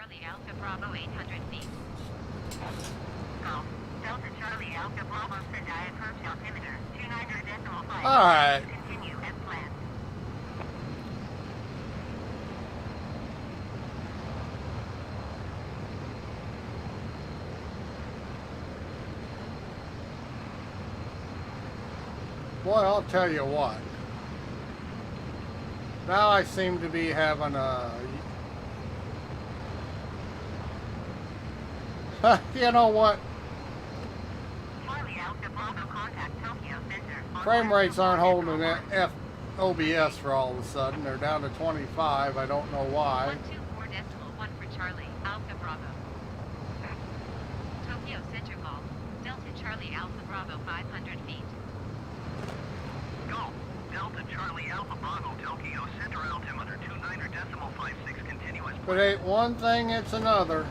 Charlie Alpha Bravo 800 feet. Go. Delta Charlie Alpha Bravo Sendai approach altimeter 29.5. Alright. Continue as planned. Boy, I'll tell you what. Now I seem to be having a... You know what? Charlie Alpha Bravo contact Tokyo Center. Frame rates aren't holding that OBS for all of a sudden. They're down to 25. I don't know why. 124.1 for Charlie Alpha Bravo. Tokyo Center call. Delta Charlie Alpha Bravo 500 feet. Go. Delta Charlie Alpha Bravo Tokyo Center altimeter 29.56 continuous. If it ain't one thing, it's another.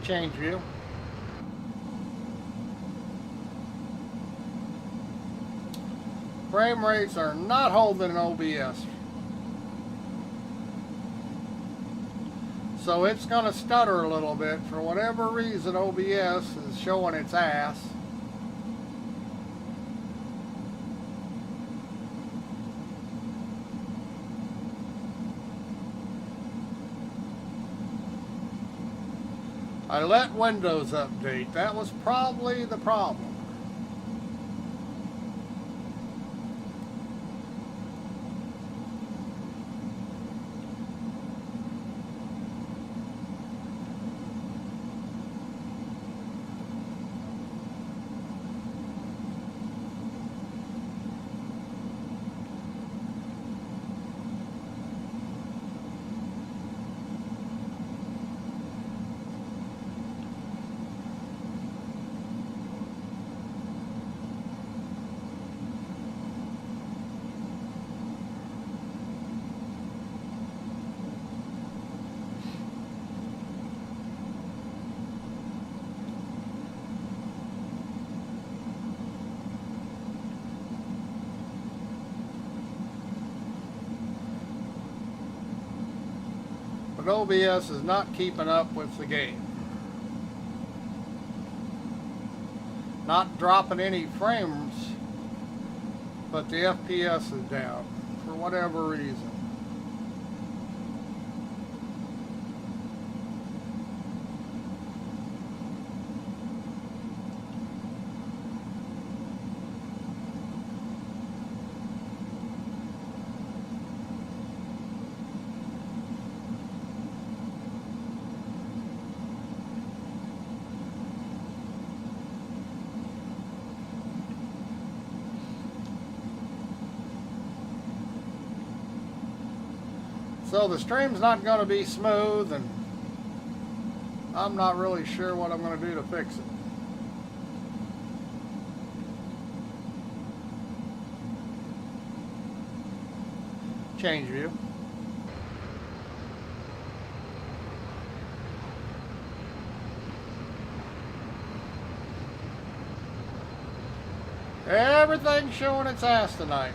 Change view. Frame rates are not holding in OBS. So it's going to stutter a little bit. For whatever reason, OBS is showing its ass. I let Windows update. That was probably the problem. But OBS is not keeping up with the game. Not dropping any frames, but the FPS is down for whatever reason. So the stream's not going to be smooth, and I'm not really sure what I'm going to do to fix it. Change view. Everything's showing its ass tonight.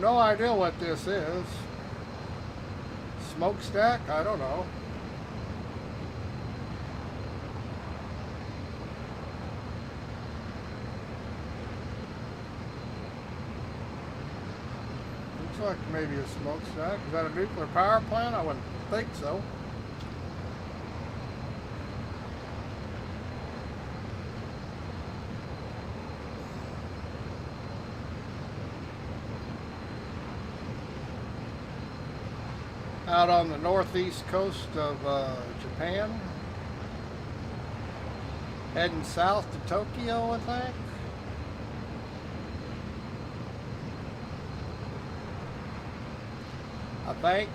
No idea what this is. Smokestack? I don't know. Looks like maybe a smokestack. Is that a nuclear power plant? I wouldn't think so. Out on the northeast coast of Japan. Heading south to Tokyo, I think. I think.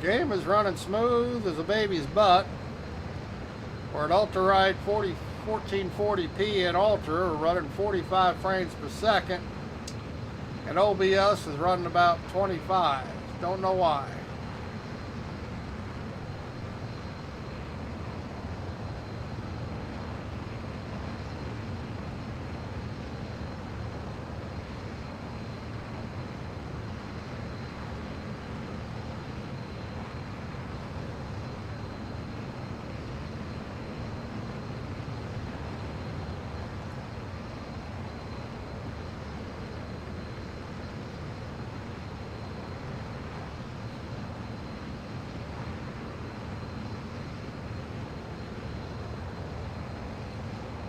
Game is running smooth as a baby's butt. We're at ultra ride 1440p in ultra. We're running 45 frames per second. And OBS is running about 25. Don't know why.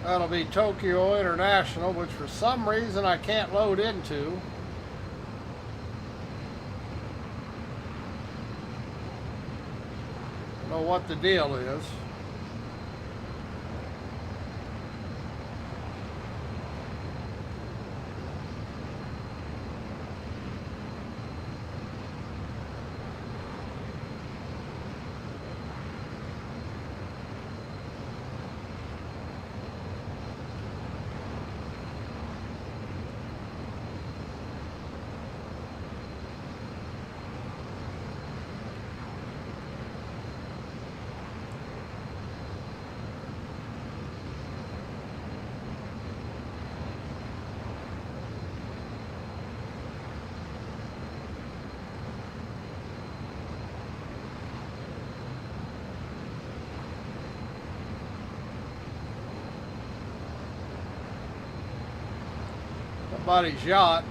That'll be Tokyo International, which for some reason I can't load into. Don't know what the deal is. Somebody's yacht.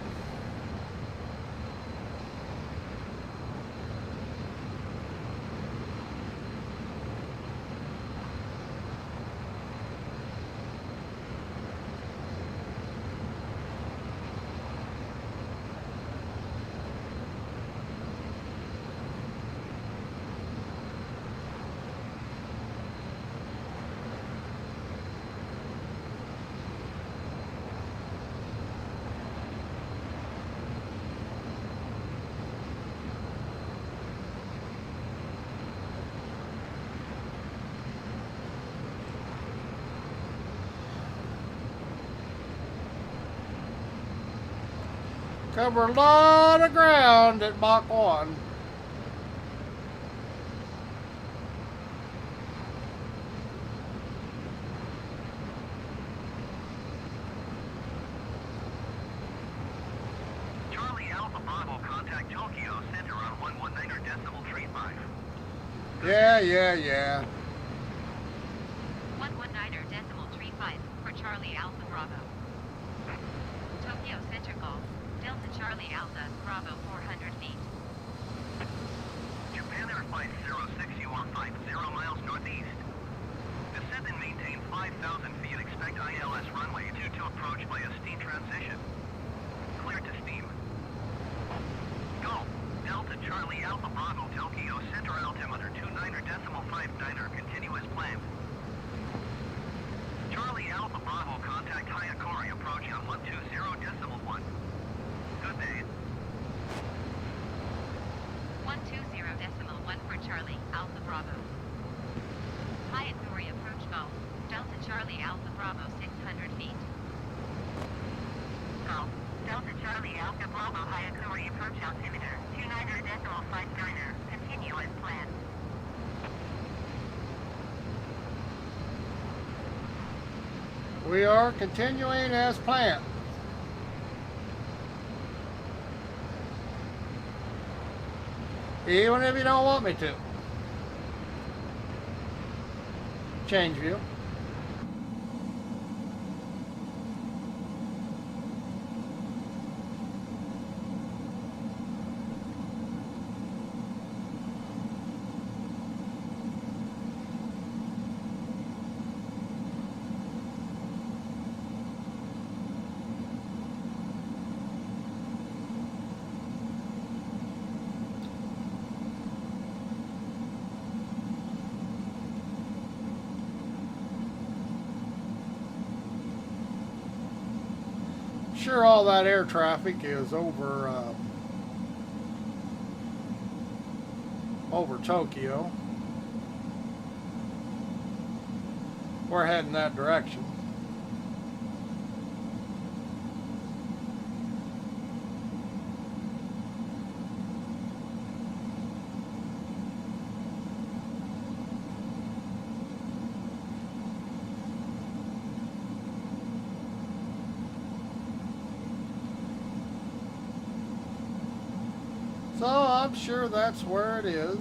Cover a lot of ground at Mach 1. Charlie Alpha Bravo, contact Tokyo Center on 119.35. Yeah. 119.35 for Charlie Alpha Bravo. Tokyo Center Golf. Delta Charlie Alpha Bravo 400 feet. Japan Air Flight 06, you are 50 miles northeast. Descend and maintain 5,000 feet. Expect ILS runway 22 approach by a steam transition. Clear to steam. Go. Delta Charlie Alpha Bravo, Tokyo Center altimeter 29.59er, continuous planned. Charlie Alpha Bravo, contact Hayakori approaching on 120.1. Good day. 120.1 for Charlie Alpha Bravo. Hayakuri approach Golf. Delta Charlie Alpha Bravo 600 feet. Golf. Delta Charlie Alpha Bravo Hayakuri approach altimeter 29.59er. Continue as planned. We are continuing as planned. Even if you don't want me to. Change view. Sure, all that air traffic is over Tokyo. We're heading that direction. So I'm sure that's where it is.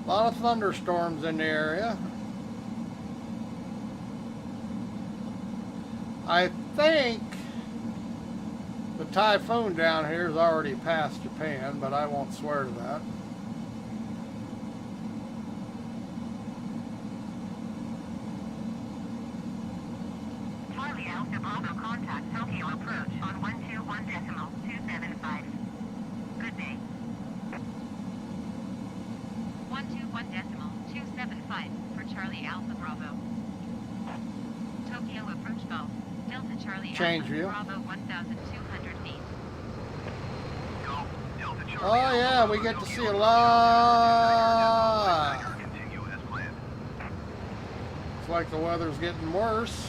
A lot of thunderstorms in the area. I think the typhoon down here is already past Japan, but I won't swear to that. Charlie Alpha Bravo contact Tokyo approach on 121.275. Good day. 121.275 for Charlie Alpha Bravo. Tokyo approach Golf. Delta Charlie Change Alpha view. Bravo 1,200 feet. Golf, Delta Charlie Oh Alpha yeah, we Bravo, get to see Tokyo a approach. lot. Continue as planned. It's like the weather's getting worse.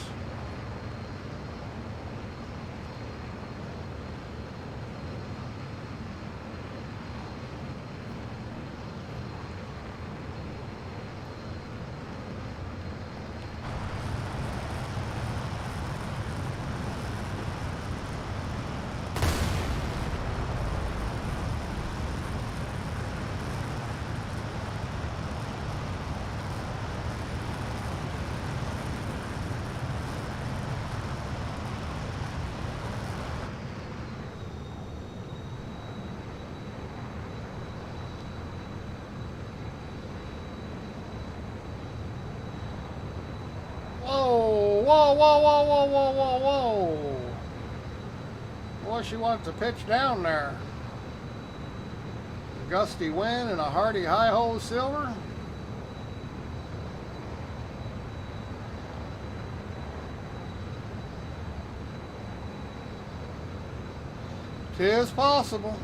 Whoa, whoa, whoa, whoa, whoa, whoa, whoa, whoa. Boy, she wants to pitch down there. A gusty wind and a hearty hi-ho silver. Tis possible.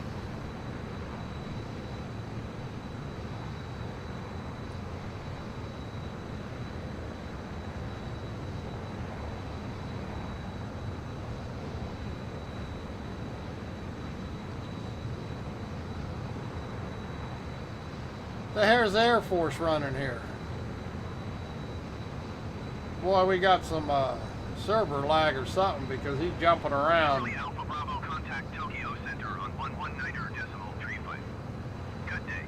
The here's the Air Force running here. Boy, we got some server lag or something because he's jumping around. Charlie Alpha Bravo contact Tokyo Center on 119.35. Good day.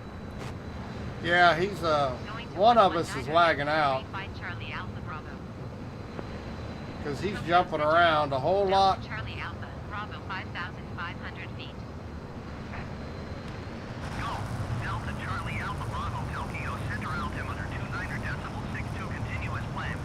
Yeah, he's one of us is lagging out Charlie Alpha Bravo. because he's jumping around a whole lot. Charlie Alpha Bravo 5,500 feet. Golf, Delta Charlie Alpha Bravo, Tokyo Center altimeter 29.62, continue as planned.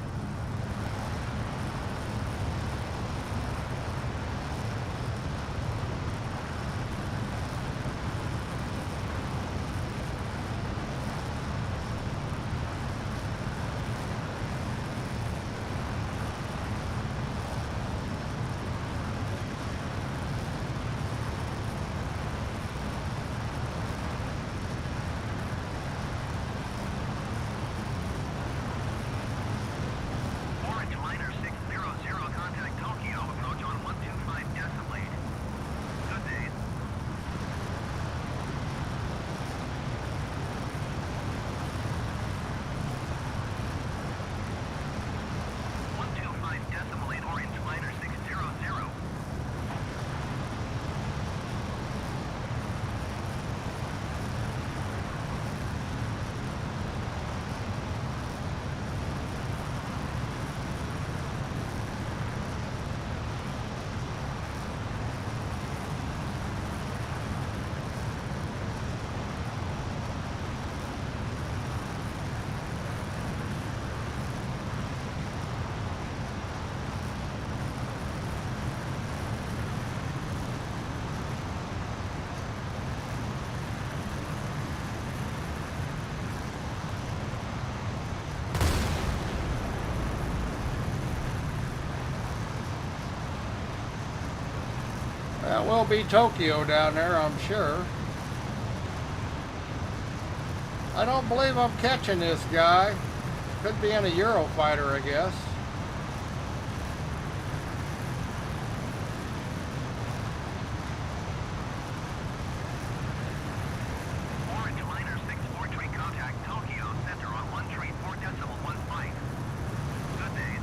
That will be Tokyo down there, I'm sure. I don't believe I'm catching this guy. Could be in a Eurofighter, I guess. Orange liner 643 contact Tokyo center on 134.15. Good day.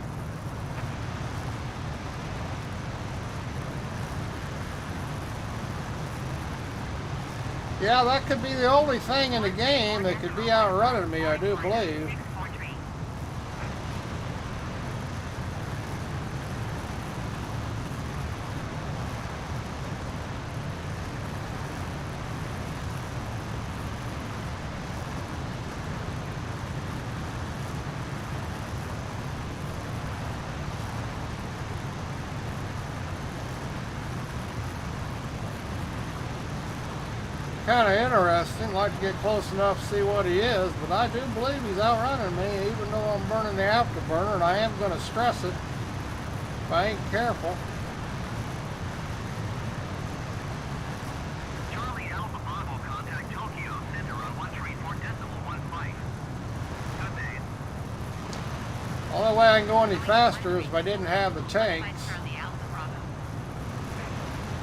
Yeah, that could be the only thing in the game that could be outrunning me, I do believe. 643. Kind of interesting. Like to get close enough to see what he is, but I do believe he's outrunning me, even though I'm burning the afterburner, and I am going to stress it if I ain't careful. Charlie Alpha Bravo contact Tokyo center on 134.15. Good day. Only way I can go any faster is if I didn't have the tanks. Charlie Alpha Bravo.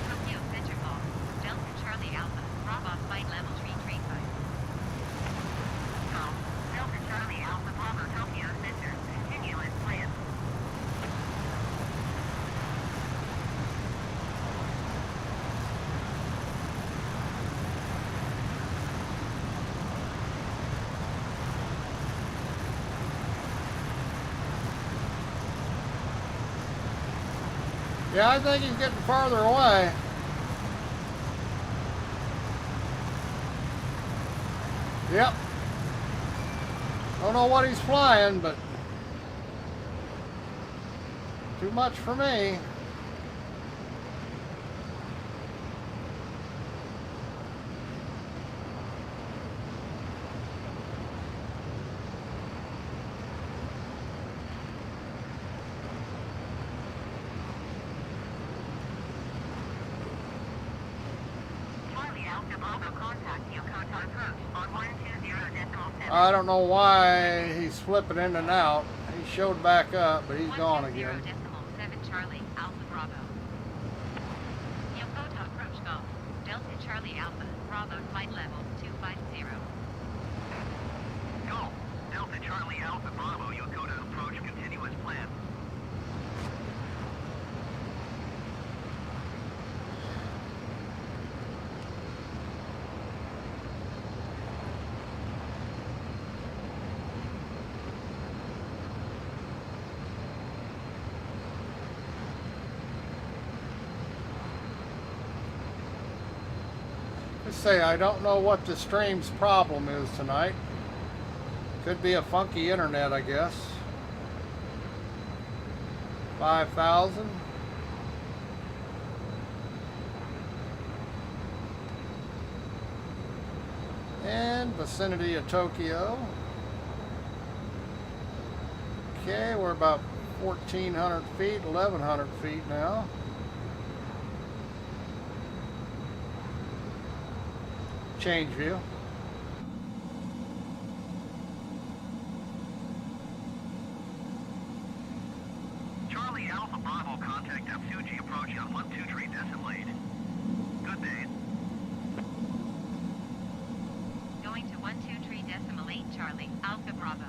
Tokyo Center Ball. Delta Charlie Alpha. Bravo flight level 335. Go. Delta Charlie Alpha Bravo Tokyo Center. Continue as planned. Yeah, I think he's getting farther away. Yep. Don't know what he's flying, but too much for me. Charlie Alpha Bravo contact Yokota approach on 120.7. I don't know why he's flipping in and out. He showed back up, but he's gone again. 120.7 Charlie Alpha Bravo. Yokota approach go. Delta Charlie Alpha Bravo flight level 250. Go. Delta Charlie Alpha Bravo Yokota approach continuous plan. Let's say I don't know what the stream's problem is tonight. Could be a funky internet, I guess. 5,000. And vicinity of Tokyo. Okay, we're about 1,400 feet, 1,100 feet now. Change view. Charlie Alpha Bravo contact Fuji approach on 123 decimate. Good day. Going to 123.8 Charlie Alpha Bravo.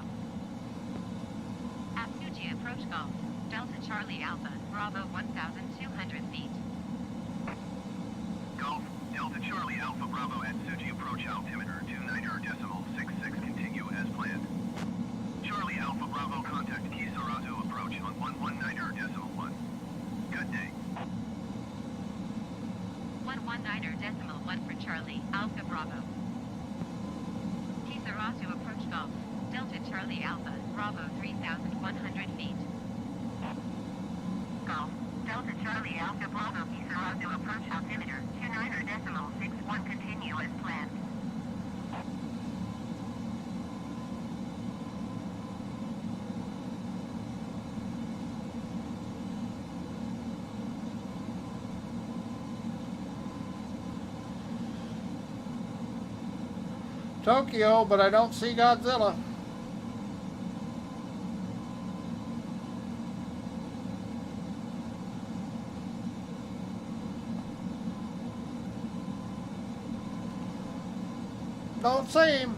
Atsuji approach golf. Delta Charlie Alpha Bravo 1,200 feet. Golf. Delta Charlie Alpha Bravo at Suji approach altimeter 29.66 continue as planned. Charlie Alpha Bravo contact Kisarazu approach on 119.1. Good day. 119.1 for Charlie Alpha Bravo. Kisarazu approach golf. Delta Charlie Alpha Bravo 3,100 feet. Golf. Delta Charlie Alpha Bravo Kisarazu approach altimeter 29.61 continue as planned. Tokyo, but I don't see Godzilla. Don't see him.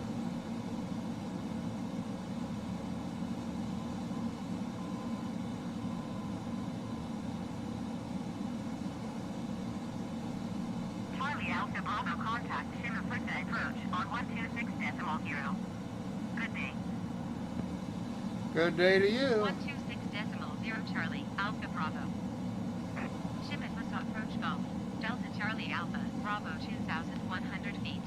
Charlie Alpha Bravo contact Shimafutta approach on 126.0. Good day. Good day to you. 126.0 Charlie Alpha Bravo. Shimafutta approach Golf. Delta Charlie Alpha Bravo 2,100 feet.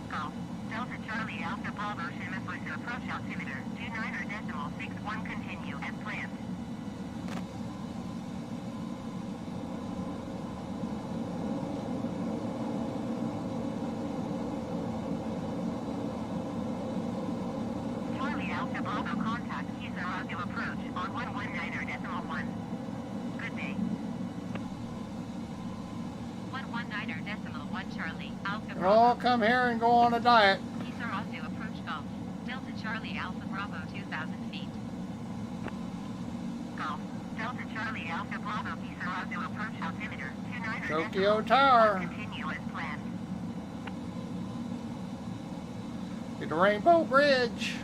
Golf. Delta Charlie Alpha Bravo Shimafutta approach altimeter 29.61 continue as planned. Charlie Alpha Bravo contact Kisarazu approach on 119.1. Good day. 119.1 Charlie Alpha Bravo. Oh, come here and go on a diet. Kisarazu approach Golf. Delta Charlie Alpha Bravo 2,000 feet. Golf. Delta Charlie Alpha Bravo Kisarazu approach altimeter 29. Tokyo Tower. Continue as planned. Get the Rainbow Bridge.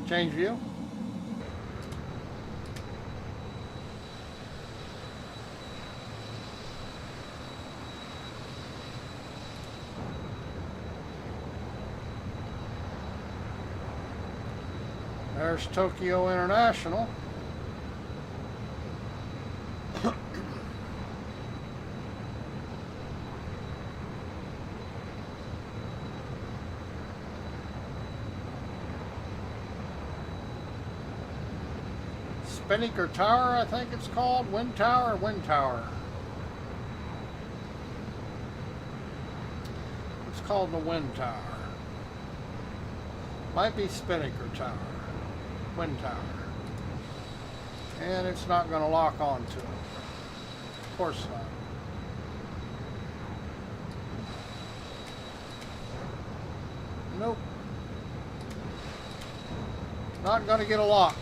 Change view. There's Tokyo International. Spinnaker Tower, I think it's called. Wind Tower, Wind Tower. It's called the Wind Tower. Might be Spinnaker Tower. Wind Tower. And it's not going to lock onto it. Of course not. Nope. Not going to get a lock.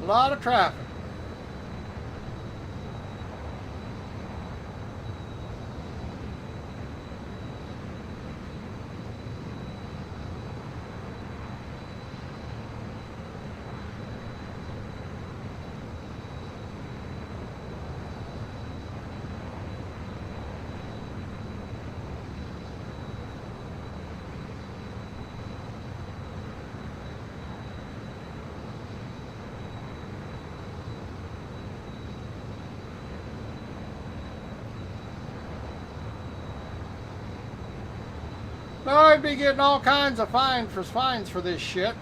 A lot of traffic. Now I'd be getting all kinds of fines for this shit.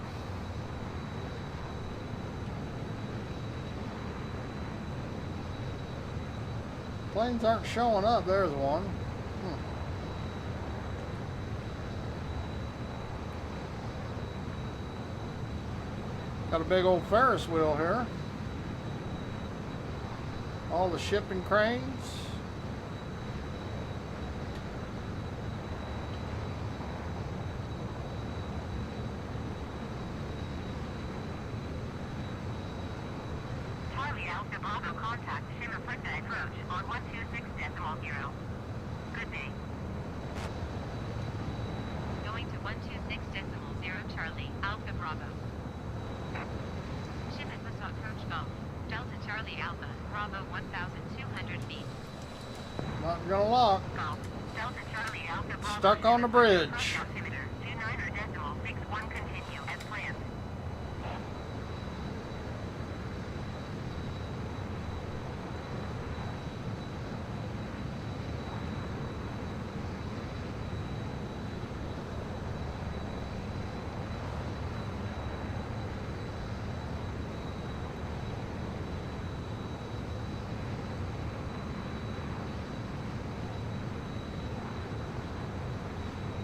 Planes aren't showing up. There's one. Got a big old Ferris wheel here. All the shipping cranes. Bravo contact Shimafutta approach on 126.0. Good day. Going to 126.0 Charlie Alpha Bravo. Shimafutta approach Golf. Delta Charlie Alpha Bravo 1,200 feet. Not gonna lock. Golf. Delta Charlie Alpha Bravo. Stuck on the bridge. Altimeter 29.61 continue as planned.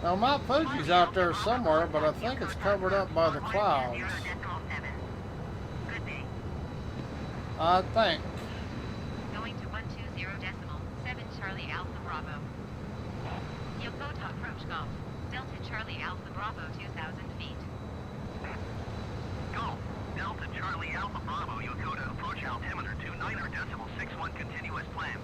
Now Mount Fuji's out there somewhere, but I think it's covered up by the clouds. Good day. I think. Going to 120.7 Charlie Alpha Bravo. Yokota approach Golf. Delta Charlie Alpha Bravo 2,000 feet. Golf, Delta Charlie Alpha Bravo, Yokota, approach altimeter 29.61 continuous planned.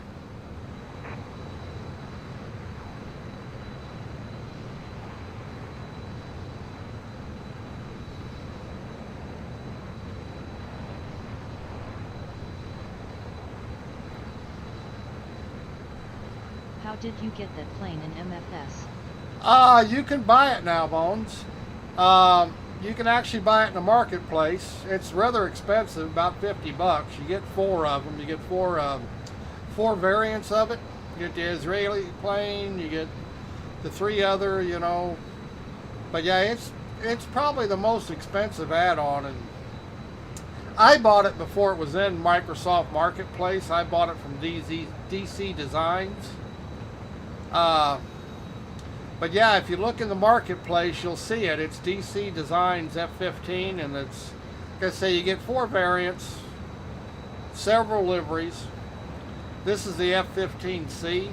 How did you get that plane in MFS? You can buy it now, Bones. You can actually buy it in the marketplace. It's rather expensive, about 50 bucks. You get 4 of them. You get four variants of it. You get the Israeli plane. You get the 3 other, you know. But yeah, it's probably the most expensive add-on. And I bought it before it was in Microsoft Marketplace. I bought it from DC Designs. But yeah, if you look in the marketplace, you'll see it. It's DC Designs F-15, and it's, like I say, you get 4 variants, several liveries. This is the F-15C,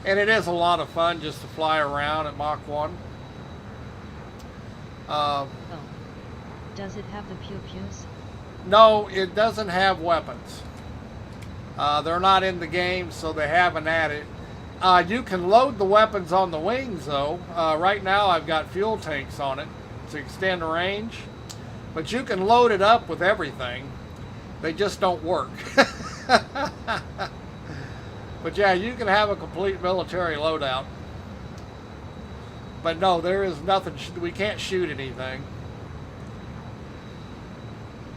and it is a lot of fun just to fly around at Mach 1. Does it have the pew-pews? No, it doesn't have weapons. They're not in the game, so they haven't added. You can load the weapons on the wings, though. Right now I've got fuel tanks on it to extend the range. But you can load it up with everything. They just don't work. But yeah, you can have a complete military loadout. But no, there is nothing. We can't shoot anything.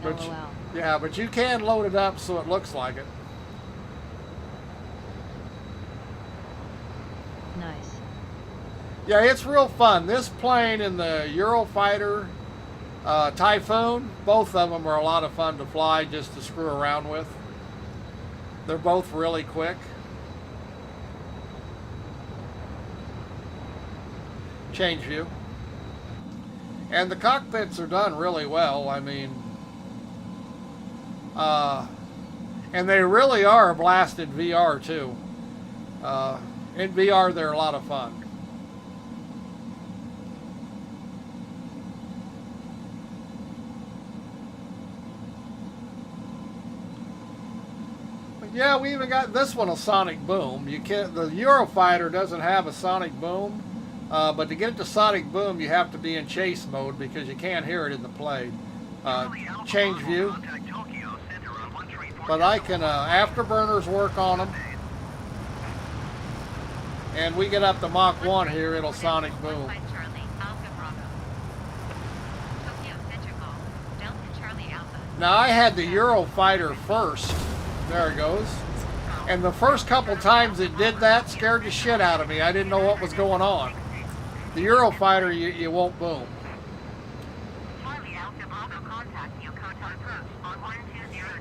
But LOL. yeah, but you can load it up so it looks like it. Nice. Yeah, it's real fun. This plane and the Eurofighter Typhoon, both of them are a lot of fun to fly, just to screw around with. They're both really quick. Change view. And the cockpits are done really well. I mean, and they really are a blasted VR too. In VR, they're a lot of fun. But yeah, we even got this one, a sonic boom. You can't. The Eurofighter doesn't have a sonic boom, but to get it to sonic boom, you have to be in chase mode because you can't hear it in the plane. Change view. But I can afterburners work on them. And we get up to Mach 1 here, it'll sonic boom. Now I had the Eurofighter first. There it goes. And the first couple times it did that scared the shit out of me. I didn't know what was going on. The Eurofighter, you won't boom.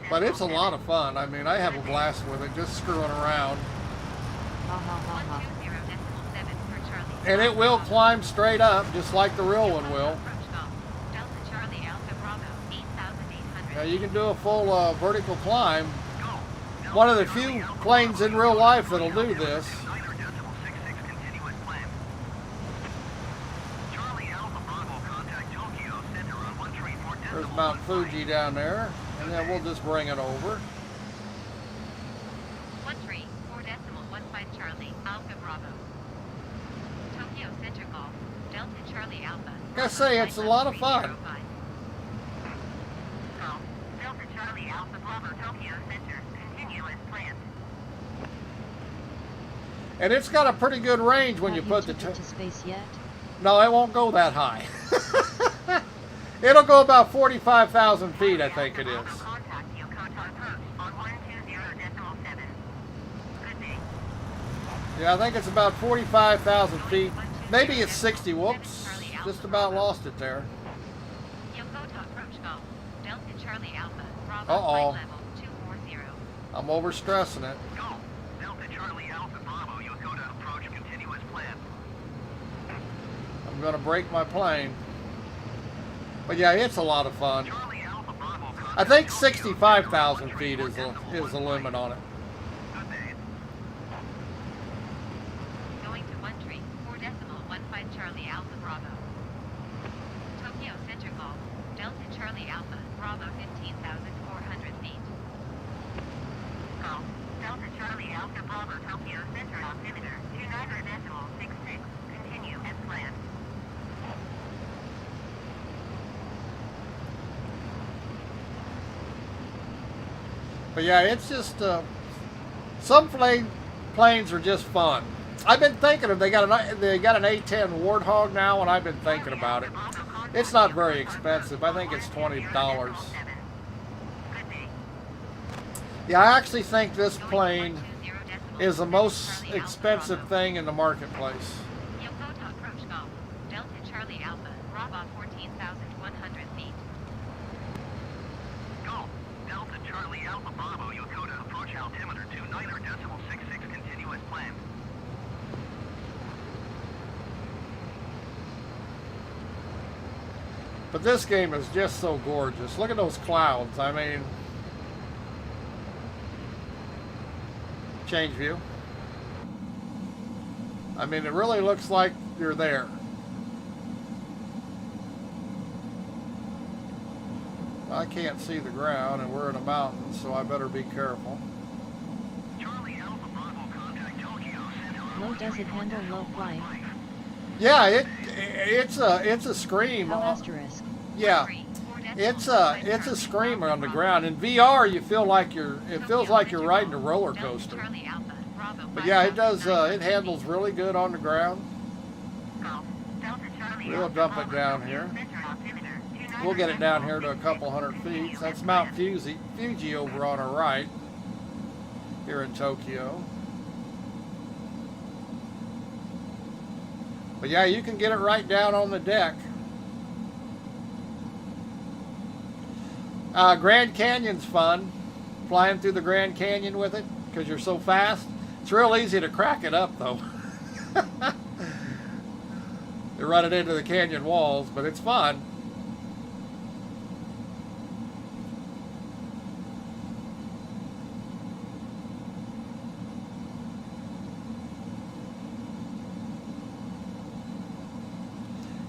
But it's a lot of fun. I mean, I have a blast with it, just screwing around. Ha ha ha ha. And it will climb straight up, just like the real one will. Now you can do a full vertical climb. One of the few planes in real life that'll do this. There's Mount Fuji down there, and then we'll just bring it over. 134.15 Charlie Alpha Bravo. Tokyo Center Golf. Delta Charlie Alpha. Like I say, it's a lot of fun. Golf. Delta Charlie Alpha Bravo Tokyo Center. Continue as planned. And it's got a pretty good range when you put the... Have you took it to space yet? No, it won't go that high. It'll go about 45,000 feet, I think it is. Contact Yokota approach on 120.7. Good day. Yeah, I think it's about 45,000 feet. Maybe it's 60. Whoops. Just about lost it there. Yokota approach Golf. Delta Charlie Alpha. Bravo Uh-oh. flight level 240. I'm overstressing it. Golf, Delta Charlie Alpha Bravo, Yokota approach continuous plan. I'm going to break my plane. But yeah, it's a lot of fun. Charlie Alpha Bravo, contact I think Tokyo, 65,000 Center feet is the limit on it. Good day. Going to 13.4.15 Charlie Alpha Bravo. Tokyo Center Golf, Delta Charlie Alpha, Bravo 15,400 feet. Golf, Delta Charlie Alpha Bravo Tokyo Center altimeter, 29.66, continue as planned. But yeah, it's just some planes are just fun. I've been thinking of they got an A10 Warthog now, and I've been thinking about it. It's not very expensive. I think it's $20. Yeah, I actually think this plane is the most expensive thing in the marketplace. Yokota approach Golf, Delta Charlie Alpha, Bravo 14,100 feet. Golf, Delta Charlie Alpha Bravo, Yokota, approach altimeter 29.66, continue as planned. But this game is just so gorgeous. Look at those clouds. I mean, change view. I mean, it really looks like you're there. I can't see the ground, and we're in a mountain, so I better be careful. Charlie Alpha Bravo, contact Tokyo Center. Low does it handle low flying? Yeah, it's a scream. How asterisk? Yeah, it's a screamer on the ground. In VR, you feel like it feels like you're riding a roller coaster. But yeah, it does. It handles really good on the ground. We'll dump it down here. We'll get it down here to a couple hundred feet. That's Mount Fuji over on our right here in Tokyo. But yeah, you can get it right down on the deck. Grand Canyon's fun. Flying through the Grand Canyon with it because you're so fast. It's real easy to crack it up though. You run it into the canyon walls, but it's fun.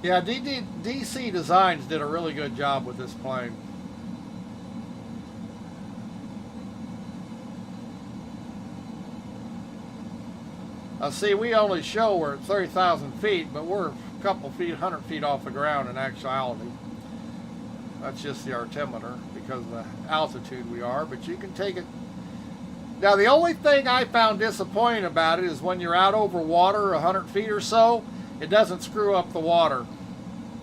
Yeah, DC Designs did a really good job with this plane. See, we only show we're at 30,000 feet, but we're a couple feet, 100 feet off the ground in actuality. That's just the altimeter because of the altitude we are, but you can take it. Now, the only thing I found disappointing about it is when you're out over water 100 feet or so, it doesn't screw up the water.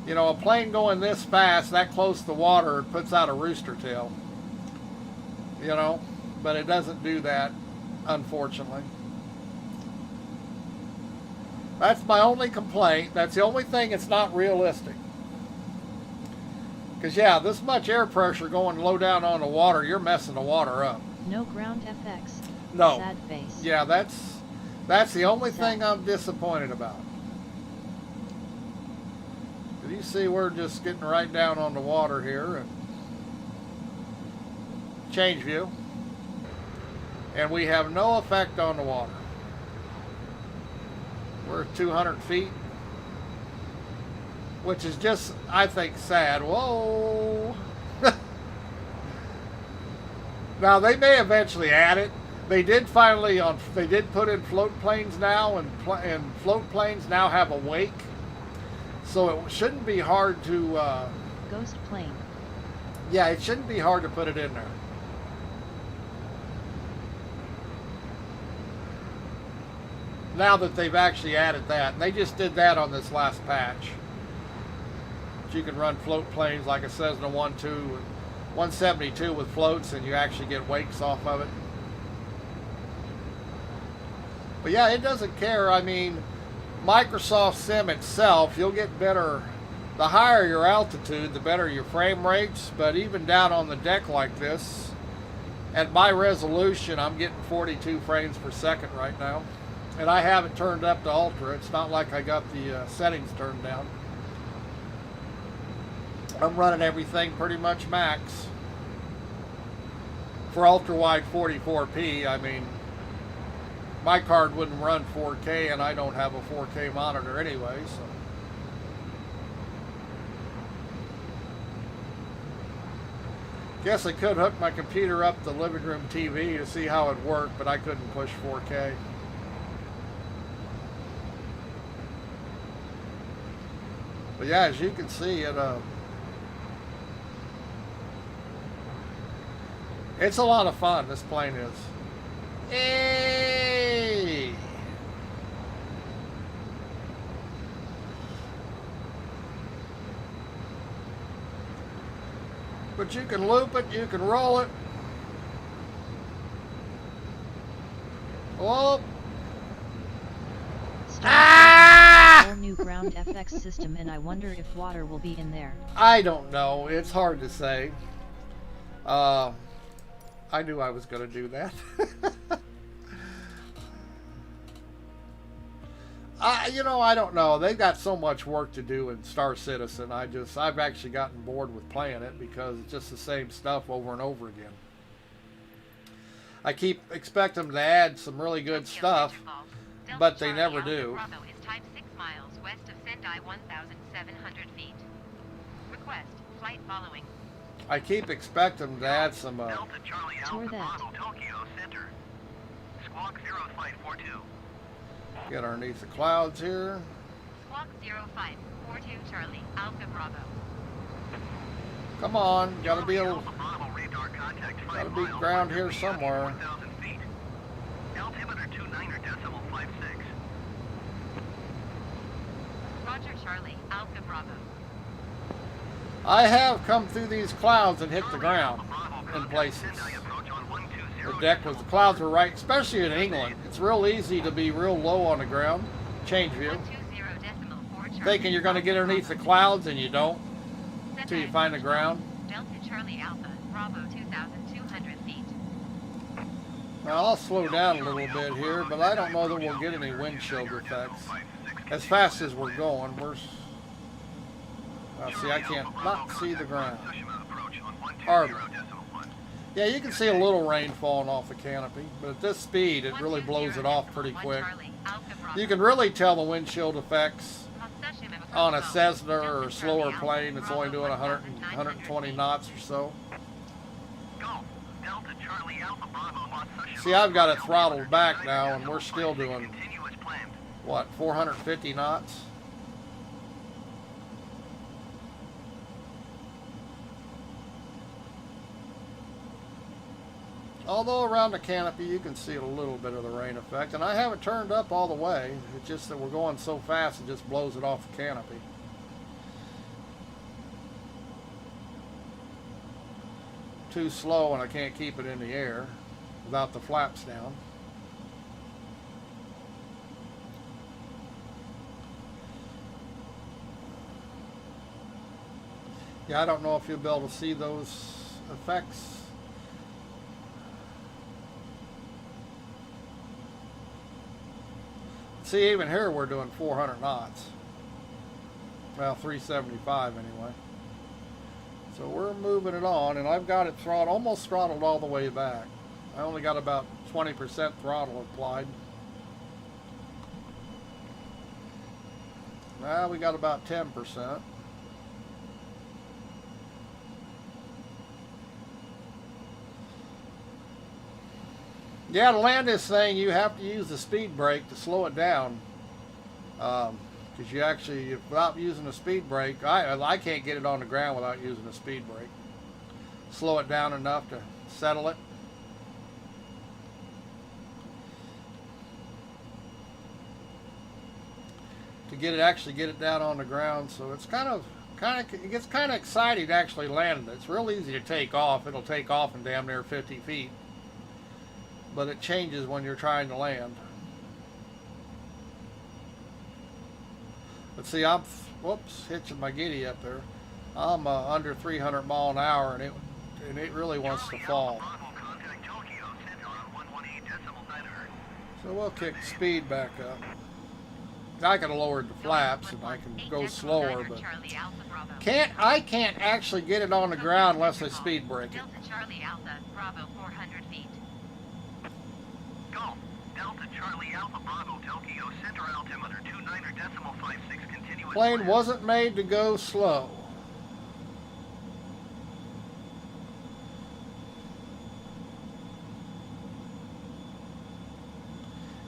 You know, a plane going this fast, that close to the water, it puts out a rooster tail. You know, but it doesn't do that, unfortunately. That's my only complaint. That's the only thing that's not realistic. Because, yeah, this much air pressure going low down on the water, you're messing the water up. No ground FX. No. Sad face. Yeah, that's the only thing I'm disappointed about. You see we're just getting right down on the water here. And change view. And we have no effect on the water. We're 200 feet, which is just, I think, sad. Whoa. Now, they may eventually add it. They did finally, they did put in float planes now, and float planes now have a wake. So it shouldn't be hard to... Ghost plane. Yeah, it shouldn't be hard to put it in there. Now that they've actually added that. And they just did that on this last patch. But you can run float planes like it says in the 172 with floats, and you actually get wakes off of it. But yeah, it doesn't care. I mean, Microsoft Sim itself, you'll get better. The higher your altitude, the better your frame rates. But even down on the deck like this, at my resolution, I'm getting 42 frames per second right now. And I have it turned up to ultra. It's not like I got the settings turned down. I'm running everything pretty much max. For ultra wide 44p, I mean, my card wouldn't run 4K, and I don't have a 4K monitor anyway, so. Guess I could hook my computer up to the living room TV to see how it worked, but I couldn't push 4K. But yeah, as you can see, it's a lot of fun, this plane is. Hey! But you can loop it, you can roll it. Oh! Whole new ground FX system, and I wonder if water will be in there. I don't know. It's hard to say. I knew I was going to do that. I don't know. They've got so much work to do in Star Citizen. I've actually gotten bored with playing it because it's just the same stuff over and over again. I keep expecting them to add some really good stuff, but they never do. Bravo is type 6 miles west of Sendai, 1,700 feet. Request flight following. I keep expecting them to add some. Delta Charlie Tour Alpha that. Bravo Tokyo Center. Squawk 0542. Get underneath the clouds here. Squawk 0542 Charlie Alpha Bravo. Come on, gotta be Alpha Bravo radar contact 5 gotta be miles ground west here of somewhere. 1,000 feet. Altimeter 29.56. Roger Charlie Alpha Bravo. I have come through these clouds and hit the ground in places. The deck was, the clouds were right, especially in England. It's real easy to be real low on the ground. Change view. 120.4 Thinking you're going to get underneath the clouds and you don't until you find the ground. Delta Charlie Alpha Bravo 2,200 feet. Now I'll slow down a little bit here, but I don't know that we'll get any windshield effects. As fast as we're going, see, I can't not see the ground. Hardly. Yeah, you can see a little rain falling off the canopy, but at this speed, it really blows it off pretty quick. You can really tell the windshield effects on a Cessna or a slower plane that's only doing 100, 120 knots or so. See, I've got it throttled back now, and we're still doing, what, 450 knots? Although around the canopy you can see a little bit of the rain effect, and I have it turned up all the way. It's just that we're going so fast it just blows it off the canopy. Too slow and I can't keep it in the air without the flaps down. Yeah, I don't know if you'll be able to see those effects. See, even here we're doing 400 knots. Well, 375 anyway. So we're moving it on, and I've got it almost throttled all the way back. I only got about 20% throttle applied. Now we got about 10%. Yeah, to land this thing, you have to use the speed brake to slow it down. Because you actually, without using a speed brake, I can't get it on the ground without using a speed brake. Slow it down enough to settle it. To get it down on the ground. So it's it gets kind of exciting to actually land it. It's real easy to take off. It'll take off in damn near 50 feet. But it changes when you're trying to land. But see, I'm, hitching my giddy up there. I'm under 300 mile an hour, and it really wants to fall. So we'll kick speed back up. I can lower the flaps and I can go slower, but I can't actually get it on the ground unless I speed brake it. Delta Charlie Alpha, Bravo 400 feet. Golf. Delta Charlie Alpha Bravo Tokyo center altimeter 29.56 continuous. Plane wasn't made to go slow.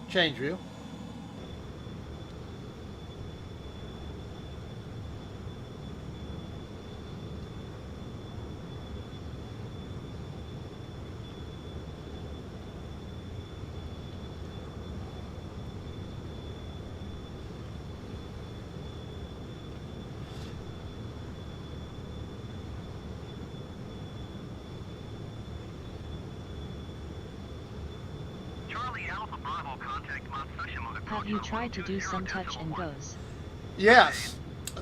Change view. Charlie Alpha Bravo contact Mount Sushima. Have you tried to do some touch and goes? Yes.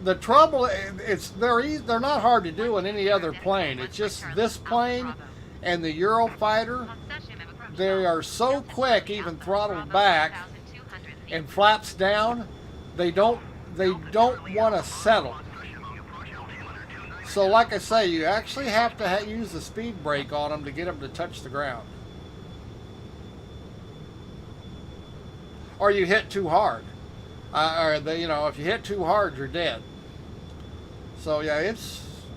The trouble, they're not hard to do in any other plane. It's just this plane and the Eurofighter, they are so quick, even throttled back and flaps down, they don't want to settle. So like I say, you actually have to use the speed brake on them to get them to touch the ground. Or you hit too hard. If you hit too hard, you're dead. So yeah,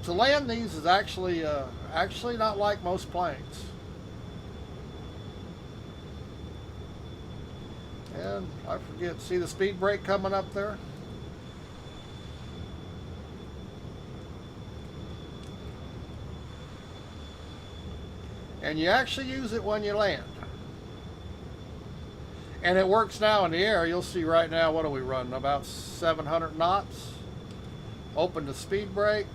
to land these is actually not like most planes. And I forget, see the speed brake coming up there? And you actually use it when you land. And it works now in the air. You'll see right now, what are we running? About 700 knots. Open the speed brake.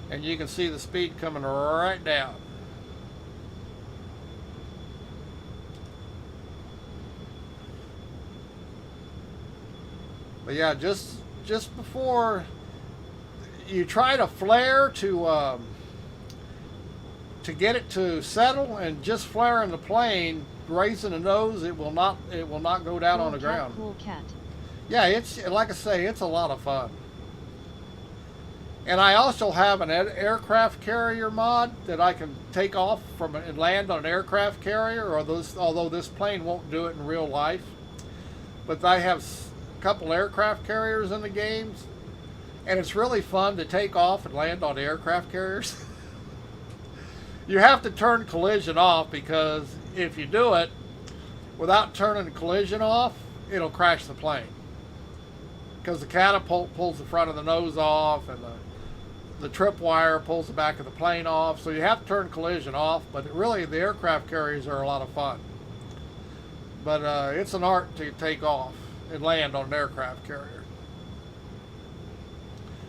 And you can see the speed coming right down. But yeah, just before you try to flare to get it to settle, and just flaring the plane, raising the nose, it will not go down on the ground. Cool cat. Yeah, it's like I say, it's a lot of fun. And I also have an aircraft carrier mod that I can take off from and land on an aircraft carrier, although this plane won't do it in real life. But I have a couple aircraft carriers in the games, and it's really fun to take off and land on the aircraft carriers. You have to turn collision off, because if you do it without turning the collision off, it'll crash the plane. Because the catapult pulls the front of the nose off, and the tripwire pulls the back of the plane off. So you have to turn collision off, but really the aircraft carriers are a lot of fun. But it's an art to take off and land on an aircraft carrier.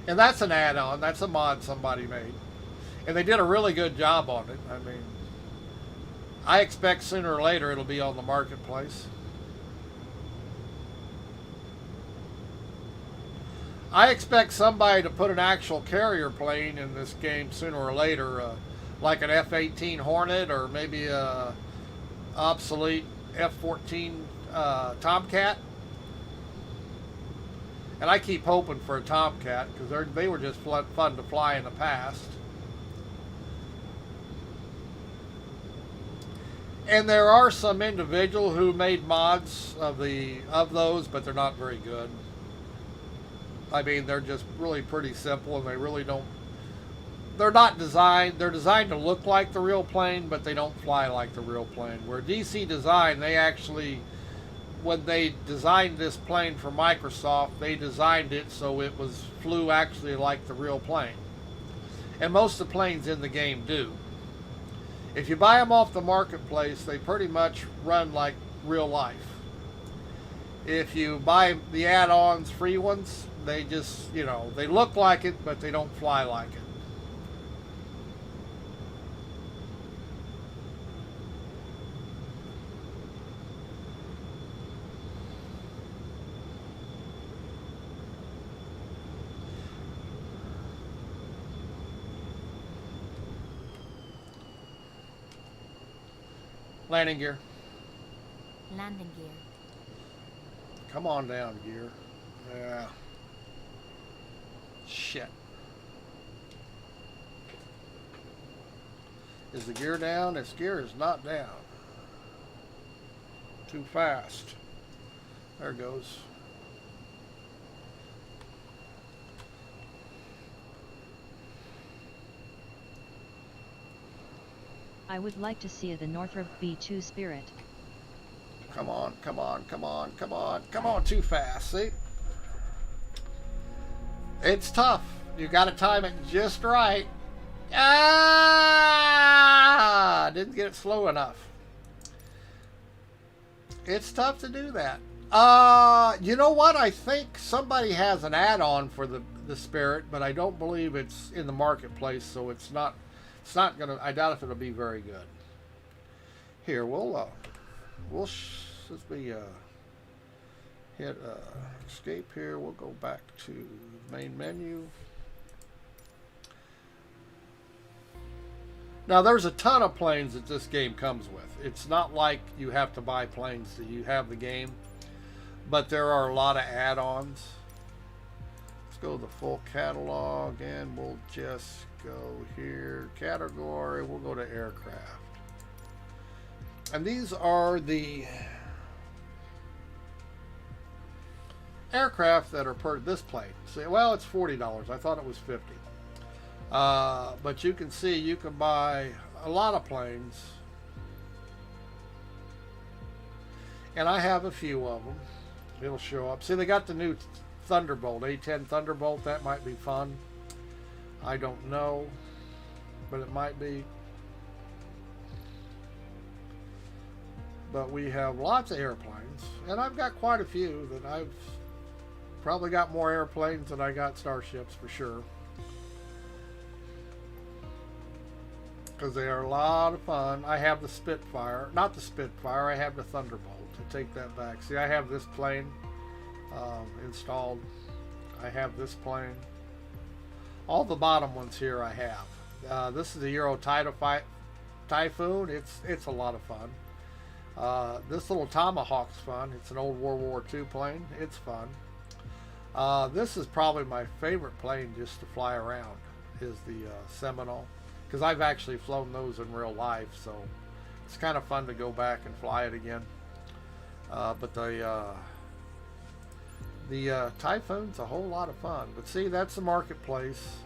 And that's an add-on, that's a mod somebody made. And they did a really good job on it. I mean, I expect sooner or later it'll be on the marketplace. I expect somebody to put an actual carrier plane in this game sooner or later, like an F-18 Hornet, or maybe a obsolete F-14 Tomcat. And I keep hoping for a Tomcat, because they were just fun to fly in the past. And there are some individuals who made mods of those, but they're not very good. I mean, they're just really pretty simple, and they really don't. They're not designed. They're designed to look like the real plane, but they don't fly like the real plane. Where DC Design, they actually, when they designed this plane for Microsoft, they designed it so it flew actually like the real plane. And most of the planes in the game do. If you buy them off the marketplace, they pretty much run like real life. If you buy the add-ons, free ones, they just, they look like it, but they don't fly like it. Landing gear. Landing gear. Come on down, gear. Yeah. Shit. Is the gear down? Its gear is not down. Too fast. There it goes. I would like to see the Northrop B2 Spirit. Come on, come on, come on, come on, come on, too fast, see? It's tough. You gotta time it just right. Ah! Didn't get it slow enough. It's tough to do that. You know what? I think somebody has an add-on for the Spirit, but I don't believe it's in the marketplace, so it's not gonna, I doubt if it'll be very good. Here, since we hit escape here, we'll go back to the main menu. Now, there's a ton of planes that this game comes with. It's not like you have to buy planes that you have the game, but there are a lot of add-ons. Let's go to the full catalog, and we'll just go here, category, we'll go to aircraft. And these are the aircraft that are per this plane. See, well, it's $40. I thought it was $50. But you can see you can buy a lot of planes. And I have a few of them. It'll show up. See, they got the new Thunderbolt, A-10 Thunderbolt. That might be fun. I don't know, but it might be. But we have lots of airplanes, and I've got quite a few that I've probably got more airplanes than I got starships for sure. Because they are a lot of fun. I have the Spitfire, not the Spitfire, I have the Thunderbolt. To take that back. See, I have this plane installed. I have this plane. All the bottom ones here I have. This is the Euro Typhoon. It's a lot of fun. This little Tomahawk's fun. It's an old World War II plane. It's fun. This is probably my favorite plane just to fly around, is the Seminole, because I've actually flown those in real life, so it's kind of fun to go back and fly it again. But the Typhoon's a whole lot of fun. But see, that's the marketplace.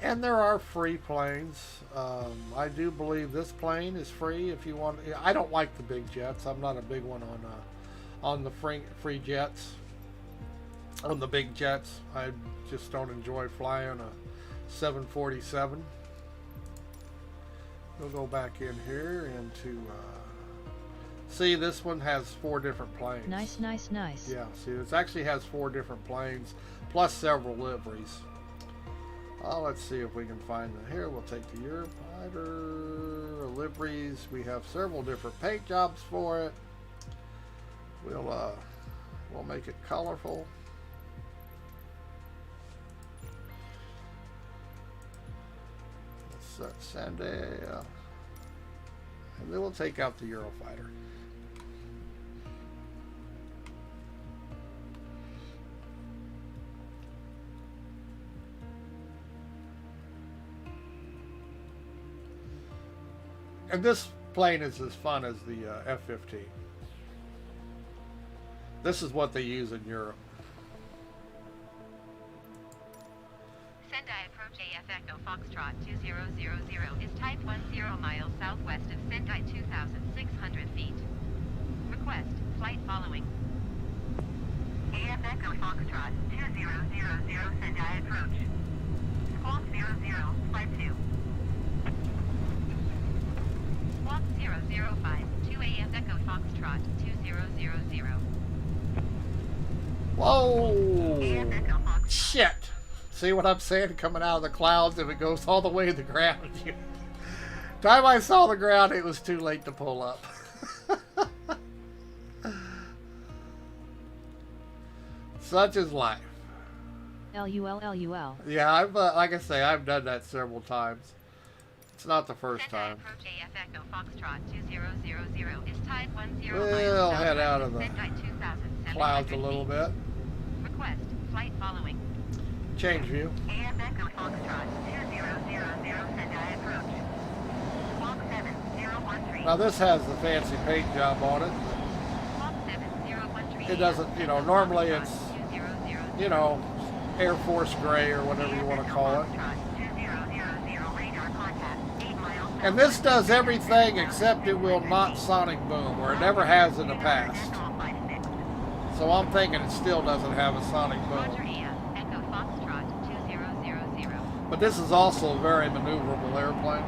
And there are free planes. I do believe this plane is free if you want. I don't like the big jets. I'm not a big one on the free jets. On the big jets, I just don't enjoy flying a 747. We'll go back in here into. See, this one has 4 different planes. Nice, nice, nice. Yeah, see, it actually has 4 different planes, plus several liveries. Let's see if we can find the, here, we'll take the Eurofighter, liveries. We have several different paint jobs for it. We'll make it colorful. Let's set Sandia. And then we'll take out the Eurofighter. And this plane is as fun as the F-15. This is what they use in Europe. Sendai approach AF Echo Foxtrot 2000 is type 10 miles southwest of Sendai 2,600 feet. Request flight following. AF Echo Foxtrot 2000 Sendai approach. Squawk 00, flight 2. Squawk 005, 2 AF Echo Foxtrot 2000. Whoa! AF Echo Foxtrot. Shit! See what I'm saying? Coming out of the clouds and it goes all the way to the ground. Time I saw the ground, it was too late to pull up. Such is life. LUL. Yeah, I've like I say, I've done that several times. It's not the first Sendai time. approach AF Echo Foxtrot 2000 is type 10 We'll miles head southwest out of of the Sendai 2700 clouds a little feet. bit. Request flight following. Change view. AF Echo Foxtrot 2000 Sendai approach. Squawk 7013. Now this has the fancy paint job on it. Squawk 7013. It doesn't, you know, normally it's, you know, Air Force gray or whatever you want to call it. And this does everything except it will not sonic boom, or it never has in the past. So I'm thinking it still doesn't have a sonic Roger, boom. EF Echo Foxtrot 2000. But this is also a very maneuverable airplane.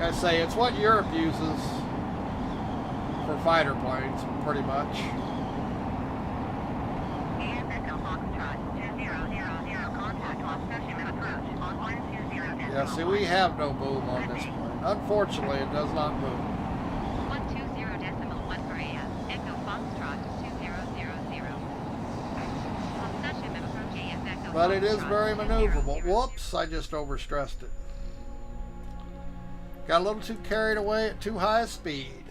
Like I say, it's what Europe uses for fighter planes, pretty much. AF Echo Foxtrot 2000, contact Los Specimen approach on 120. Yeah, see, we have no boom on this plane. Unfortunately, it does not boom. 120.1 for AF Echo Foxtrot 2000. Los Specimen approach AF Echo But it is Foxtrot very 2000. maneuverable. Whoops, I just overstressed it. Got a little too carried away at too high a speed.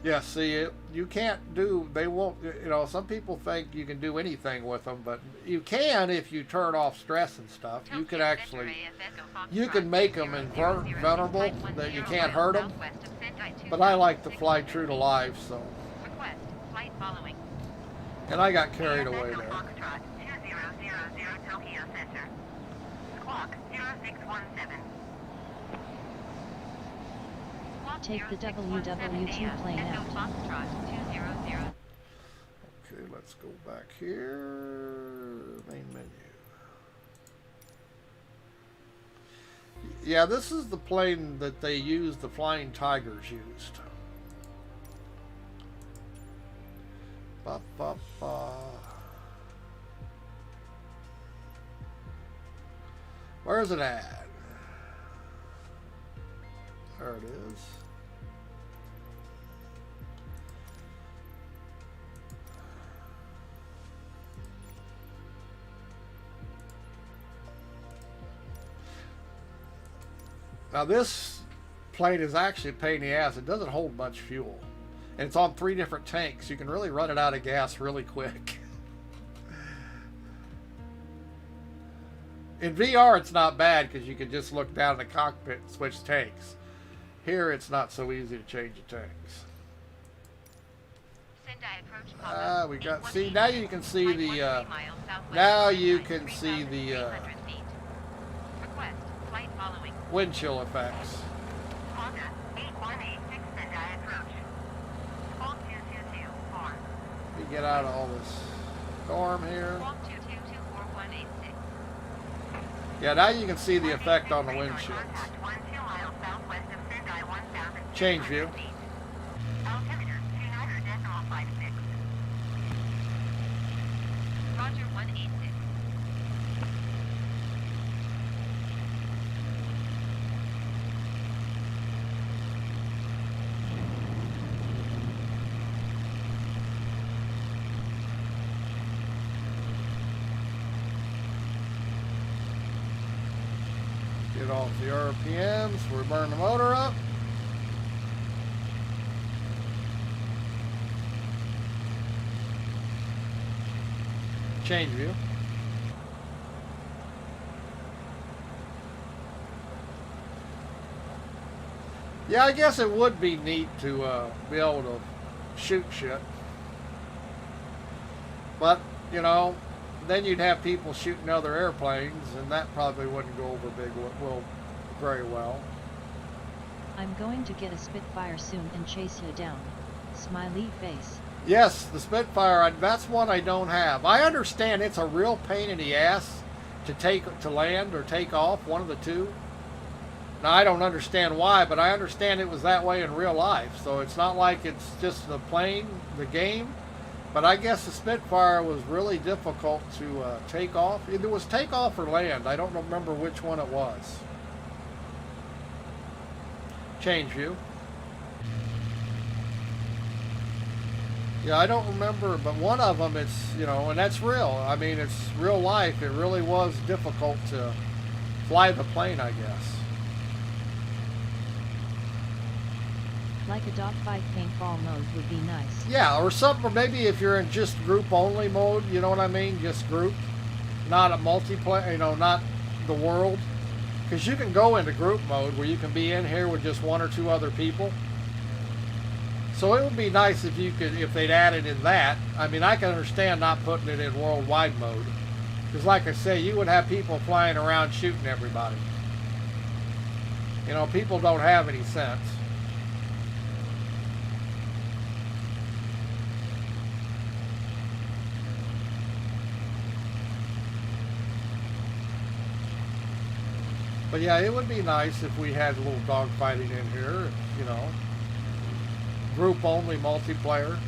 Yeah, see, you can't do, they won't, you know, some people think you can do anything with them, but you can if you turn off stress and stuff. You can actually, you can make them invulnerable, that you can't hurt them. But I like to fly true to life, so. Request flight following. And I got carried away there. Foxtrot 2000 Tokyo Center. Squawk 0617. Take the WW2 plane Echo out. Foxtrot 200. Okay, let's go back here. Main menu. Yeah, this is the plane that they used, the Flying Tigers used. Ba, ba, ba. Where's it at? There it is. Now this plane is actually a pain in the ass. It doesn't hold much fuel. And it's on 3 different tanks. You can really run it out of gas really quick. In VR it's not bad because you can just look down in the cockpit and switch tanks. Here it's not so easy to change the tanks. We got, see, now you can see the, now you can see the, wind chill effects. Let me get out of all this storm here. Yeah, now you can see the effect on the windshield. Change view. Roger 186. Get off the RPMs. We burn the motor up. Change view. Yeah, I guess it would be neat to be able to shoot shit. But, you know, then you'd have people shooting other airplanes, and that probably wouldn't go over very well. I'm going to get a Spitfire soon and chase you down. Smiley face. Yes, the Spitfire, that's one I don't have. I understand it's a real pain in the ass to land or take off, one of the two. Now, I don't understand why, but I understand it was that way in real life. So it's not like it's just the plane, the game. But I guess the Spitfire was really difficult to take off. Either it was take off or land. I don't remember which one it was. Change view. Yeah, I don't remember, but one of them, it's, you know, and that's real. I mean, it's real life. It really was difficult to fly the plane, I guess. Like a dogfight paintball mode would be nice. Yeah, or something, or maybe if you're in just group only mode, you know what I mean? Just group, not a multiplayer, you know, not the world. Because you can go into group mode where you can be in here with just one or two other people. So it would be nice if you could, if they'd added in that. I mean, I can understand not putting it in worldwide mode. Because like I say, you would have people flying around shooting everybody. You know, people don't have any sense. But yeah, it would be nice if we had a little dogfighting in here, you know. Group only multiplayer.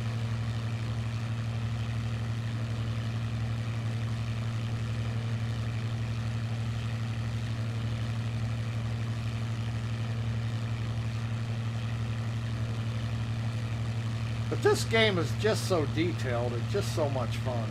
But this game is just so detailed, it's just so much fun.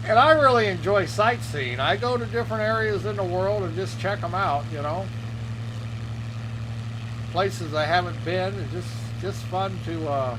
And I really enjoy sightseeing. I go to different areas in the world and just check them out, you know. Places I haven't been, and just fun to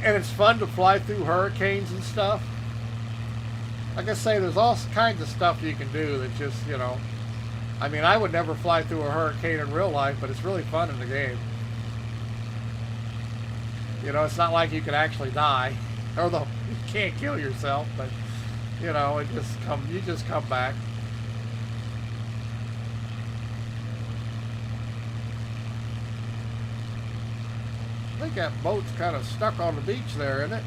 and it's fun to fly through hurricanes and stuff. Like I say, there's all kinds of stuff you can do that just, you know, I mean, I would never fly through a hurricane in real life, but it's really fun in the game. You know, it's not like you can actually die, although you can't kill yourself, but, you know, you just come back. I think that boat's kind of stuck on the beach there, isn't it?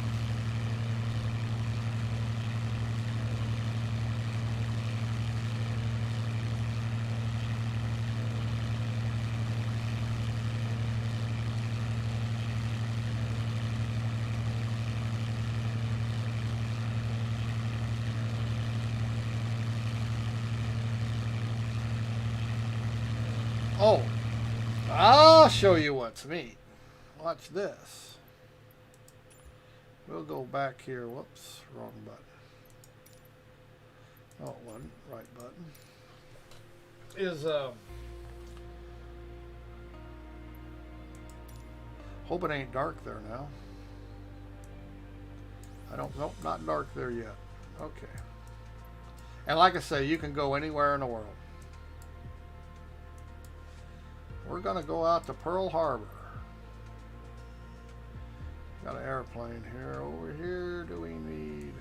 Oh, I'll show you what's neat. Watch this. We'll go back here. Whoops, wrong button. Oh, it wasn't. Right button. Hope it ain't dark there now. Nope, not dark there yet. Okay. And like I say, you can go anywhere in the world. We're gonna go out to Pearl Harbor. Got an airplane here. Over here, do we need...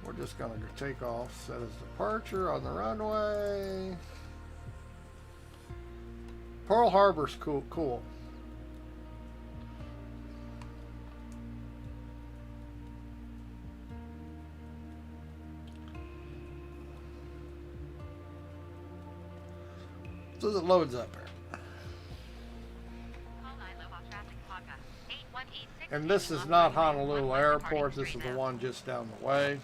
We're just gonna take off. Set as departure on the runway. Pearl Harbor's cool. So it loads up here. 186. And this is not Honolulu Airport, this is the one just down the way.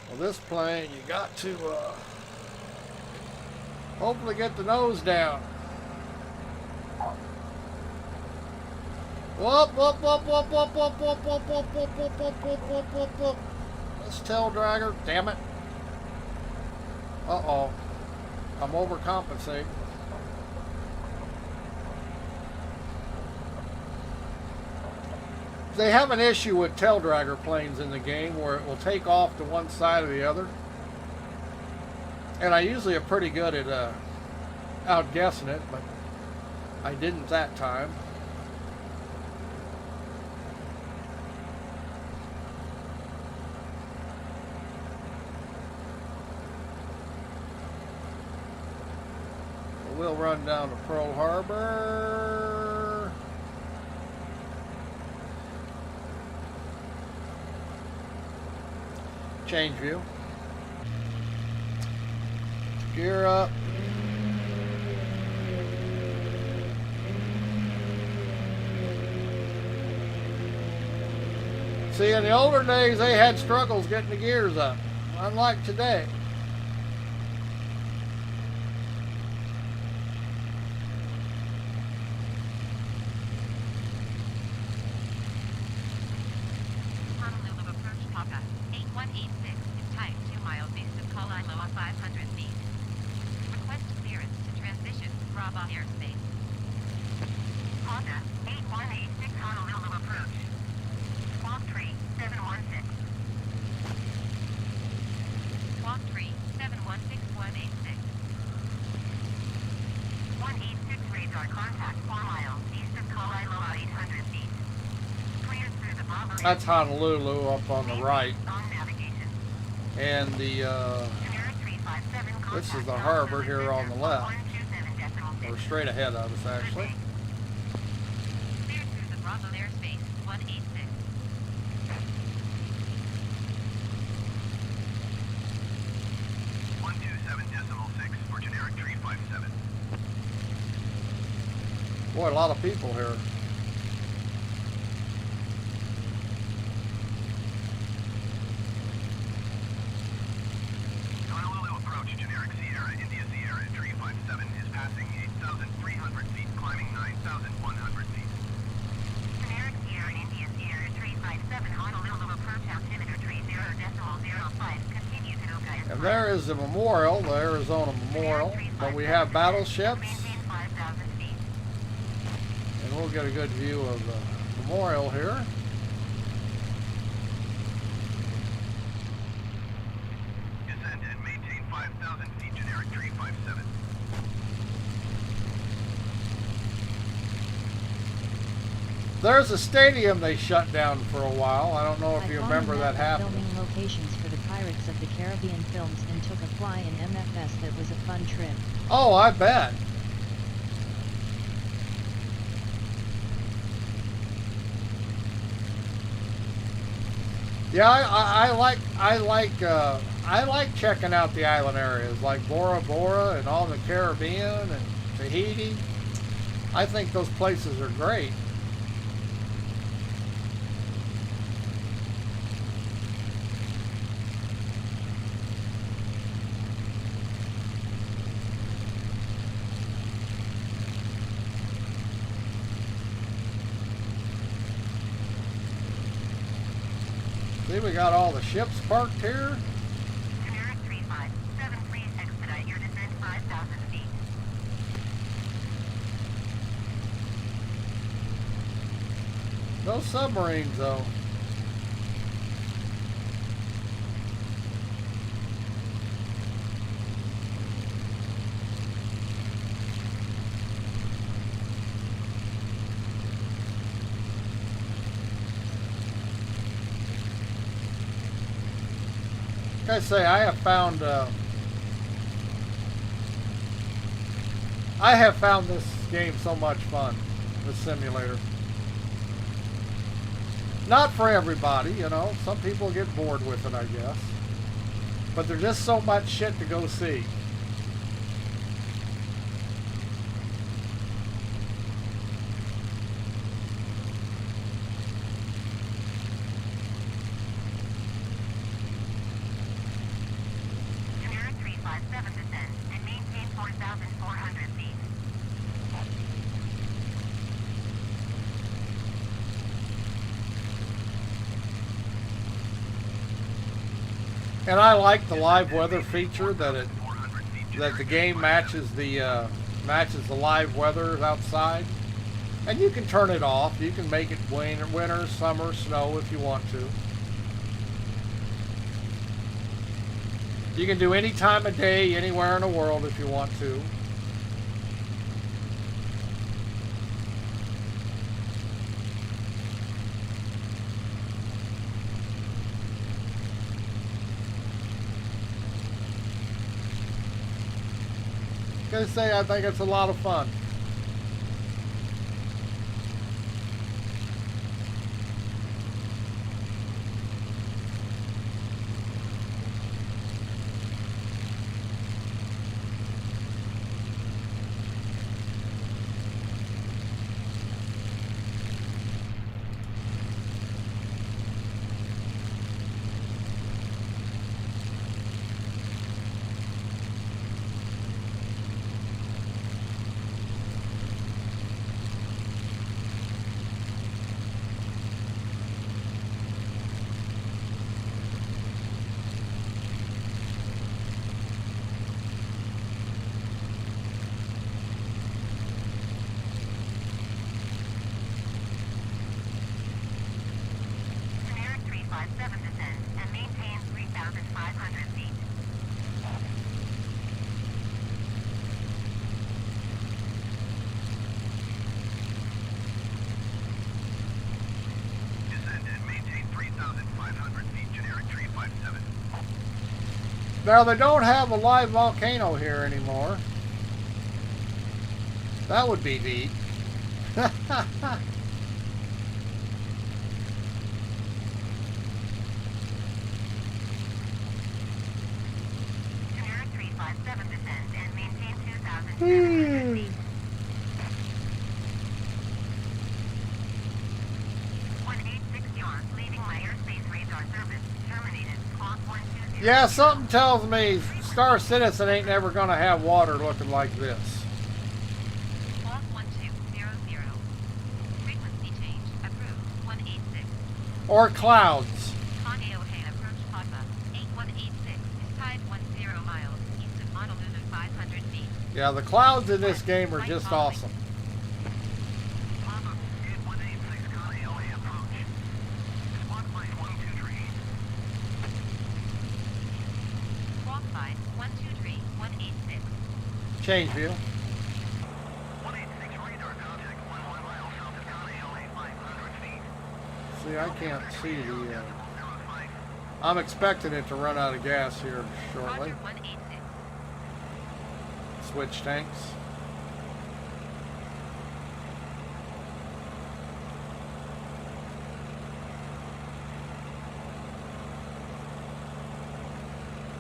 Well, this plane, you got to hopefully get the nose down. Whoop, whoop, whoop, whoop, whoop, whoop, whoop, whoop, whoop, whoop, whoop, whoop, whoop, whoop, whoop, whoop. This tail dragger, damn it. Uh-oh. I'm overcompensating. They have an issue with tail dragger planes in the game where it will take off to one side or the other. And I usually am pretty good at outguessing it, but I didn't that time. We'll run down to Pearl Harbor. Change view. Gear up. See, in the older days, they had struggles getting the gears up, unlike today. Honolulu approach Papa. 8186 is type 2 miles east of Kalaeloa 500 feet. Request clearance to transition Bravo airspace. Honda, 8186 Honolulu approach. Swamp Tree, 716. Swamp Tree, 716186. 186 radar contact 4 miles east of Kalaeloa 800 feet. Cleared through the Bravo That's Honolulu up on the right. on navigation. And the Generic 357 this is contact the harbor Honolulu here on the left, 127.6. or straight ahead of us actually. Cleared through the Bravo airspace 186. 127.6 for generic 357. Boy, a lot of people here. Honolulu approach, generic Sierra, India Sierra 357 is passing 8,300 feet, climbing 9,100 feet. Generic Sierra, India Sierra 357, Honolulu approach altimeter 30.05, continue to Oka. And there is the memorial, the Arizona Memorial. But we have battleships, Maintain 5,000 feet. and we'll get a good view of the memorial here. Descend and maintain 5,000 feet, generic 357. There's a stadium they shut down for a while. I don't know if I you found remember a that map of happening. filming locations for the Pirates of the Caribbean films and took a fly in MFS. That was a fun trip. Oh, I bet. Yeah, I like checking out the island areas like Bora Bora and all the Caribbean and Tahiti. I think those places are great. See, we got all the ships parked here. Generic 357, please expedite your descent 5,000 feet. No submarines though. Like I say, I have found this game so much fun, this simulator. Not for everybody, you know. Some people get bored with it, I guess. But there's just so much shit to go see. And I like the live weather feature that the game matches the live weather outside, and you can turn it off. You can make it winter, summer, snow if you want to. You can do any time of day, anywhere in the world if you want to. Gonna say, I think it's a lot of fun. Generic 357 descends and maintains 3,500 feet. Descend and maintain 3,500 feet. Generic 357. Now they don't have a live volcano here anymore. That would be neat. Generic 357 descends and maintains 2,700 feet. 186 yards, leaving my airspace radar service. Terminated. Clock 120. Yeah, something tells me Star Citizen ain't never gonna have water looking like this. Clock 1200. Frequency change approved. 186. Or clouds. Kaneohe approach Pagma. 8186 is tide 10 miles east of Honolulu 500 feet. Yeah, the clouds in this game are just awesome. Papa, 8186 Kaneohe approach. Squawk line 123. Squawk line 123 186. Change view. 186 radar contact 11 miles south of Kaneohe 500 feet. See, I can't see the... 05. I'm expecting it to run out of gas here shortly. Roger 186. Switch tanks.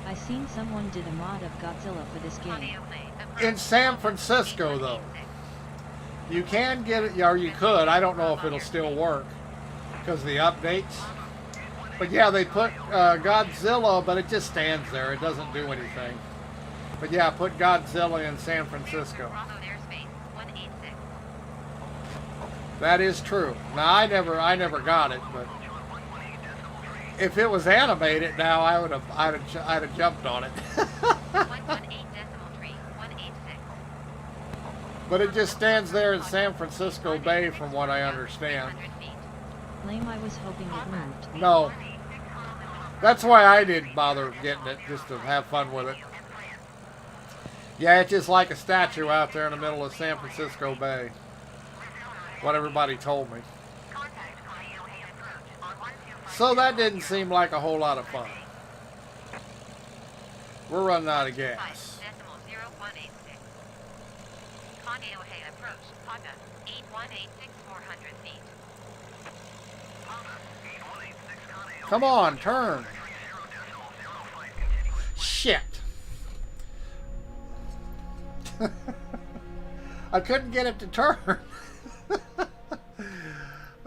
I seen someone did a mod of Godzilla for this game. Kaneohe approach. In San Francisco, though. You can get it, or you could. I don't know if it'll still work because of the updates. But yeah, they put Godzilla, but it just stands there. It doesn't do anything. But yeah, put Godzilla in San Francisco. Bravo airspace 186. That is true. Now I never got it, but if it was animated now, I'd have jumped on it. 118 decimal tree 186. But it just stands there in San Francisco Bay, from what I understand. 300 feet. Lame, I was hoping it moved. No, that's why I didn't bother getting it, just to have fun with it. Yeah, it's just like a statue out there in the middle of San Francisco Bay. What everybody told me. Contact Kaneohe approach on 125. So that didn't seem like a whole lot of fun. We're running out of gas. Decimal 0186. Kaneohe approach Paga 8186 400 feet. Papa, 8186 Kaneohe. Come on, turn. 30.05 continuous. Shit. I couldn't get it to turn.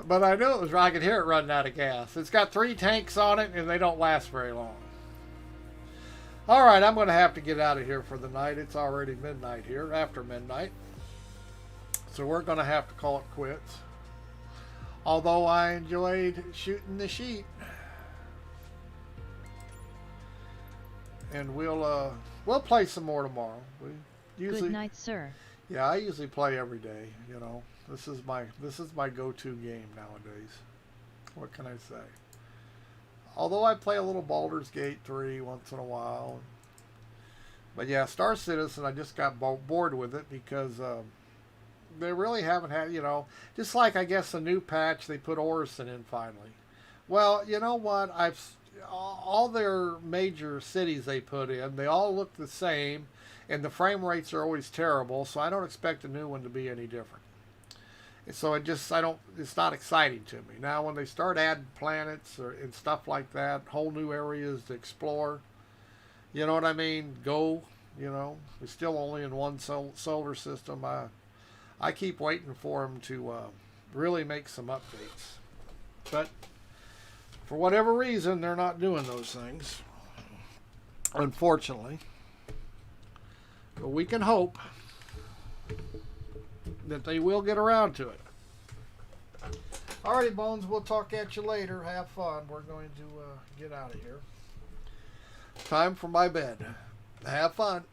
But I knew it was, I could hear it running out of gas. It's got 3 tanks on it and they don't last very long. Alright, I'm going to have to get out of here for the night. It's already midnight here, after midnight. So we're going to have to call it quits. Although I enjoyed shooting the sheep. and we'll play some more tomorrow. We usually, Good night, sir. yeah, I usually play every day. You know, this is my go-to game nowadays. What can I say? Although I play a little Baldur's Gate 3 once in a while. But yeah, Star Citizen, I just got bored with it because they really haven't had, you know, just like I guess a new patch, they put Orison in finally. Well, you know what? All their major cities they put in, they all look the same, and the frame rates are always terrible, so I don't expect a new one to be any different. So it's not exciting to me. Now when they start adding planets and stuff like that, whole new areas to explore, you know what I mean? Go, you know, we're still only in one solar system. I keep waiting for them to really make some updates. But for whatever reason, they're not doing those things, unfortunately. But we can hope that they will get around to it. Alrighty, Bones, we'll talk at you later. Have fun. We're going to get out of here. Time for my bed. Have fun.